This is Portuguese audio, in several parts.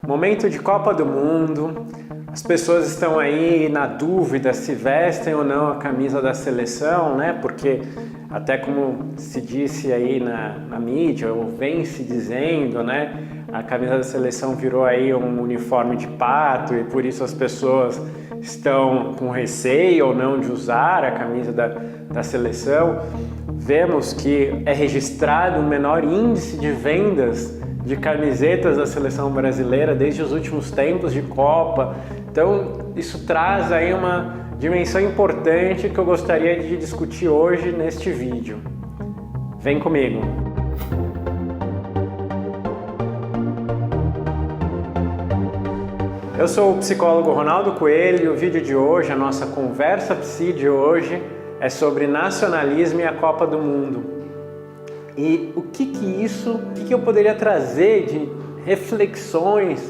Momento de Copa do Mundo, as pessoas estão aí na dúvida se vestem ou não a camisa da seleção, né? Porque até como se disse aí na mídia, ou vem se dizendo, né? A camisa da seleção virou aí um uniforme de pato e por isso as pessoas estão com receio ou não de usar a camisa da seleção. Vemos que é registrado um menor índice de vendas de camisetas da seleção brasileira desde os últimos tempos de Copa. Então isso traz aí uma dimensão importante que eu gostaria de discutir hoje neste vídeo. Vem comigo! Eu sou o psicólogo Ronaldo Coelho e o vídeo de hoje, a nossa conversa psi de hoje, é sobre nacionalismo e a Copa do Mundo. E o que eu poderia trazer de reflexões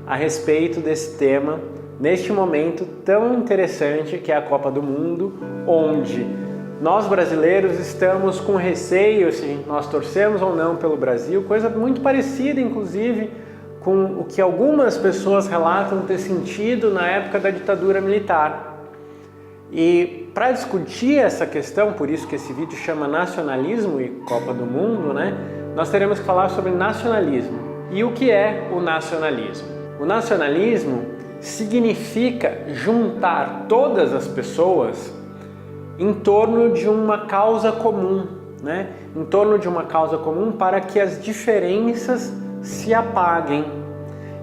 a respeito desse tema neste momento tão interessante que é a Copa do Mundo, onde nós brasileiros estamos com receio se nós torcemos ou não pelo Brasil, coisa muito parecida inclusive com o que algumas pessoas relatam ter sentido na época da ditadura militar. E para discutir essa questão, por isso que esse vídeo chama Nacionalismo e Copa do Mundo, né? Nós teremos que falar sobre nacionalismo. E o que é o nacionalismo? O nacionalismo significa juntar todas as pessoas em torno de uma causa comum, né? Em torno de uma causa comum para que as diferenças se apaguem.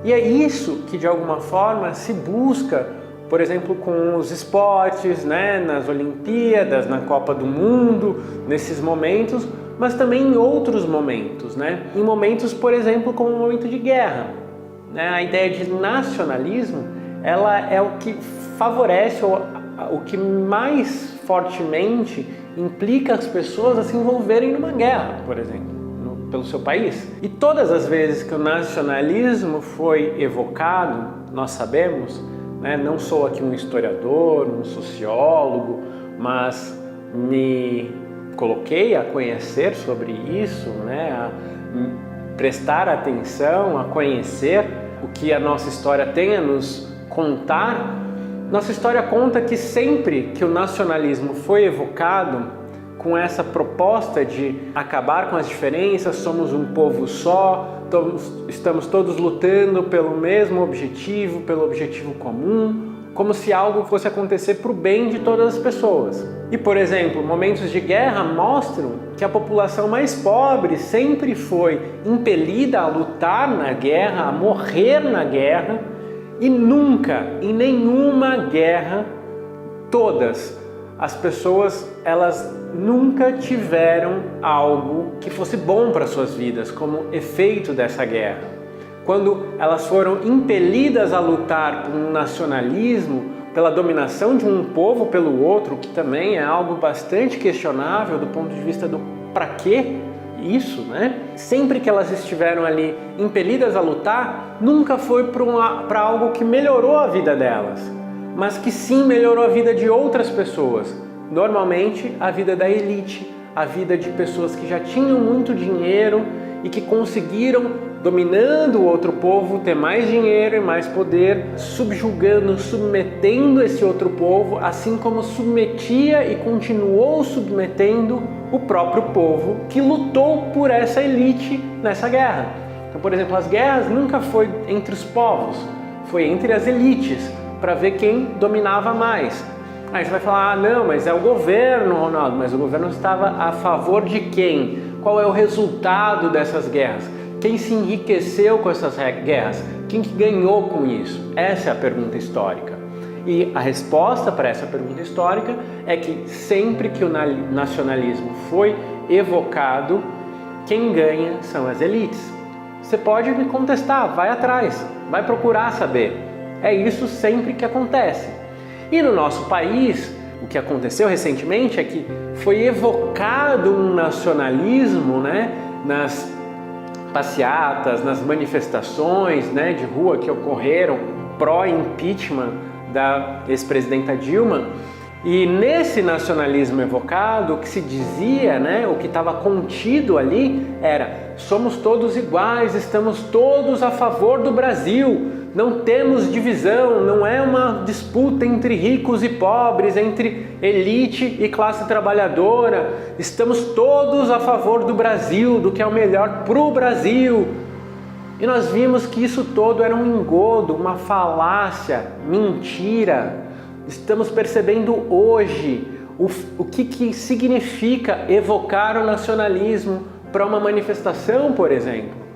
E é isso que de alguma forma se busca, por exemplo, com os esportes, né, nas Olimpíadas, na Copa do Mundo, nesses momentos, mas também em outros momentos, né? Em momentos, por exemplo, como o momento de guerra, né? A ideia de nacionalismo, ela é o que favorece, ou o que mais fortemente implica as pessoas a se envolverem numa guerra, por exemplo, pelo seu país. E todas as vezes que o nacionalismo foi evocado, nós sabemos, não sou aqui um historiador, um sociólogo, mas me coloquei a conhecer sobre isso, a prestar atenção, a conhecer o que a nossa história tem a nos contar. Nossa história conta que sempre que o nacionalismo foi evocado com essa proposta de acabar com as diferenças, somos um povo só, estamos todos lutando pelo mesmo objetivo, pelo objetivo comum, como se algo fosse acontecer para o bem de todas as pessoas. E, por exemplo, momentos de guerra mostram que a população mais pobre sempre foi impelida a lutar na guerra, a morrer na guerra, e nunca, em nenhuma guerra, todas as pessoas, elas nunca tiveram algo que fosse bom para suas vidas como efeito dessa guerra. Quando elas foram impelidas a lutar por um nacionalismo, pela dominação de um povo pelo outro, que também é algo bastante questionável do ponto de vista do para quê isso, né? Sempre que elas estiveram ali impelidas a lutar, nunca foi para algo que melhorou a vida delas, mas que sim melhorou a vida de outras pessoas. Normalmente a vida da elite, a vida de pessoas que já tinham muito dinheiro e que conseguiram, dominando o outro povo, ter mais dinheiro e mais poder, subjugando, submetendo esse outro povo, assim como submetia e continuou submetendo o próprio povo que lutou por essa elite nessa guerra. Então, por exemplo, as guerras nunca foi entre os povos, foi entre as elites, para ver quem dominava mais. Aí você vai falar, não, mas é o governo, Ronaldo, mas o governo estava a favor de quem? Qual é o resultado dessas guerras? Quem se enriqueceu com essas guerras? Quem que ganhou com isso? Essa é a pergunta histórica. E a resposta para essa pergunta histórica é que sempre que o nacionalismo foi evocado, quem ganha são as elites. Você pode me contestar, vai atrás, vai procurar saber. É isso sempre que acontece. E no nosso país, o que aconteceu recentemente é que foi evocado um nacionalismo, nas passeatas, nas manifestações, de rua que ocorreram pró-impeachment da ex-presidenta Dilma. E nesse nacionalismo evocado, o que se dizia, o que estava contido ali era: somos todos iguais, estamos todos a favor do Brasil, não temos divisão, não é uma disputa entre ricos e pobres, entre elite e classe trabalhadora, estamos todos a favor do Brasil, do que é o melhor para o Brasil. E nós vimos que isso todo era um engodo, uma falácia, mentira. Estamos percebendo hoje o que significa evocar o nacionalismo para uma manifestação, por exemplo.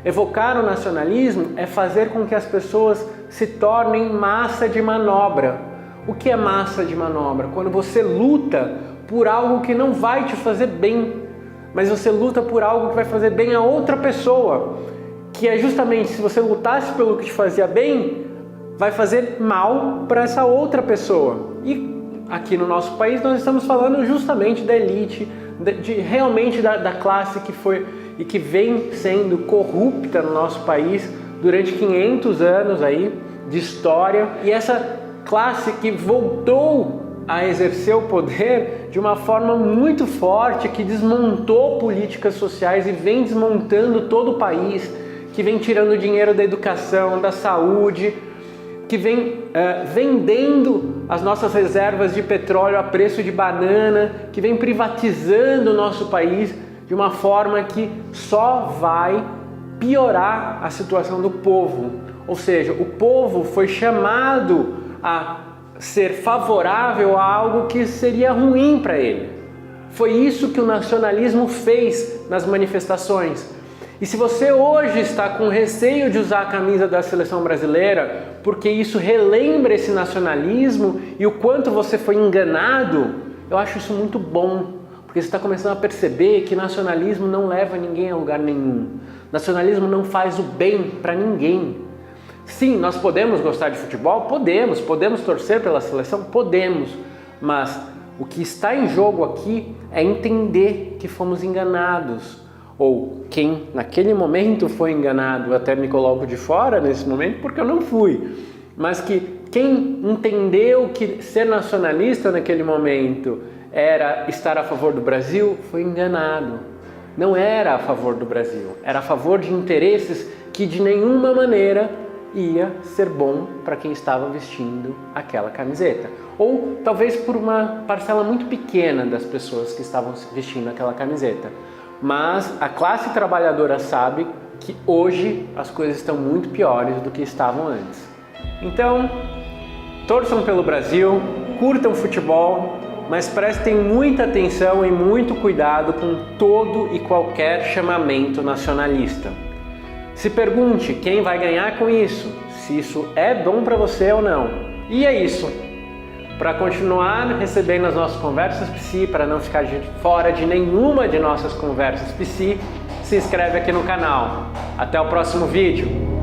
Evocar o nacionalismo é fazer com que as pessoas se tornem massa de manobra. O que é massa de manobra? Quando você luta por algo que não vai te fazer bem, mas você luta por algo que vai fazer bem a outra pessoa, que é justamente, se você lutasse pelo que te fazia bem, vai fazer mal para essa outra pessoa. E aqui no nosso país nós estamos falando justamente da elite, realmente da classe que foi e que vem sendo corrupta no nosso país durante 500 anos aí de história, e essa classe que voltou a exercer o poder de uma forma muito forte, que desmontou políticas sociais e vem desmontando todo o país, que vem tirando dinheiro da educação, da saúde, que vem vendendo as nossas reservas de petróleo a preço de banana, que vem privatizando o nosso país de uma forma que só vai piorar a situação do povo. Ou seja, o povo foi chamado a ser favorável a algo que seria ruim para ele. Foi isso que o nacionalismo fez nas manifestações. E se você hoje está com receio de usar a camisa da seleção brasileira, porque isso relembra esse nacionalismo e o quanto você foi enganado, eu acho isso muito bom, porque você está começando a perceber que nacionalismo não leva ninguém a lugar nenhum. Nacionalismo não faz o bem para ninguém. Sim, nós podemos gostar de futebol? Podemos torcer pela seleção? Podemos, mas o que está em jogo aqui é entender que fomos enganados. Ou quem naquele momento foi enganado, eu até me coloco de fora nesse momento porque eu não fui, mas que quem entendeu que ser nacionalista naquele momento era estar a favor do Brasil, foi enganado. Não era a favor do Brasil, era a favor de interesses que de nenhuma maneira ia ser bom para quem estava vestindo aquela camiseta. Ou talvez por uma parcela muito pequena das pessoas que estavam vestindo aquela camiseta. Mas a classe trabalhadora sabe que hoje as coisas estão muito piores do que estavam antes. Então, torçam pelo Brasil, curtam futebol, mas prestem muita atenção e muito cuidado com todo e qualquer chamamento nacionalista. Se pergunte quem vai ganhar com isso, se isso é bom para você ou não. E é isso. Para continuar recebendo as nossas conversas Psi, para não ficar de fora de nenhuma de nossas conversas Psi, se inscreve aqui no canal. Até o próximo vídeo.